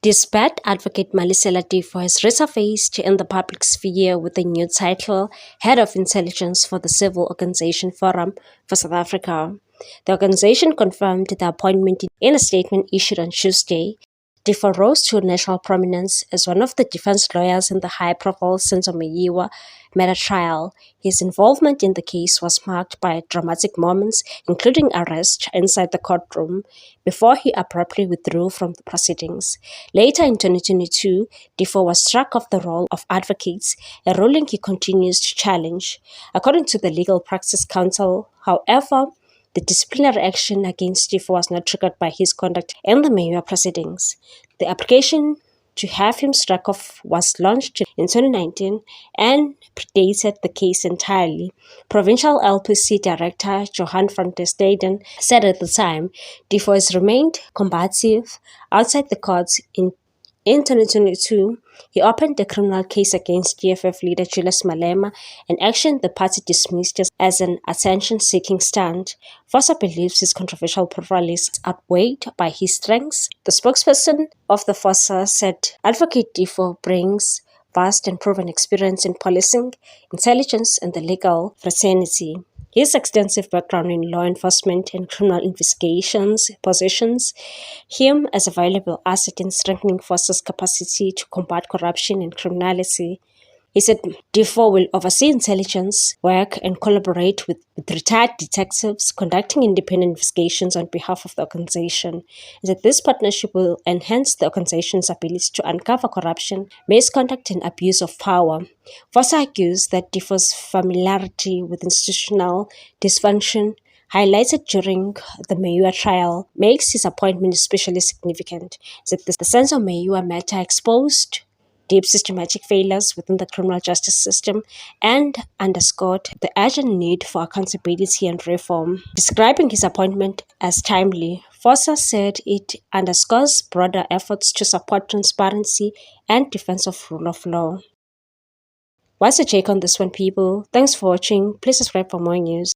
Despite advocate Malisela Difo has resurfaced in the public sphere with a new title, Head of Intelligence for the Civil Organization Forum for South Africa. The organization confirmed the appointment in a statement issued on Tuesday. Difo rose to national prominence as one of the defense lawyers in the high-profile Senzo Meyiwa murder trial. His involvement in the case was marked by dramatic moments, including arrest inside the courtroom, before he abruptly withdrew from the proceedings. Later in 2022, Difo was struck off the roll of advocates, a ruling he continues to challenge. According to the Legal Practice Council, however, the disciplinary action against Difo was not triggered by his conduct in the Meyiwa proceedings. The application to have him struck off was launched in 2019 and predated the case entirely. Provincial LPC Director Johan van der Steyden said at the time, Difo has remained combative outside the courts. In 2022, he opened a criminal case against DFF leader Julius Malema, an action the party dismissed as an attention-seeking stunt. Fossa believes his controversial profile is outweighed by his strengths. The spokesperson of the Fossa said Advocate Difo brings vast and proven experience in policing, intelligence, and the legal fraternity. His extensive background in law enforcement and criminal investigations positions him as a valuable asset in strengthening Fossa's capacity to combat corruption and criminality. He said Difo will oversee intelligence work and collaborate with retired detectives conducting independent investigations on behalf of the organization. He said this partnership will enhance the organization's ability to uncover corruption, misconduct, and abuse of power. Fossa argues that Difo's familiarity with institutional dysfunction highlighted during the Meyiwa trial makes his appointment especially significant. That the Senzo Meyiwa matter exposed deep systematic failures within the criminal justice system and underscored the urgent need for accountability and reform. Describing his appointment as timely, Fossa said it underscores broader efforts to support transparency and defense of rule of law. What's your take on this one, people? Thanks for watching. Please subscribe for more news.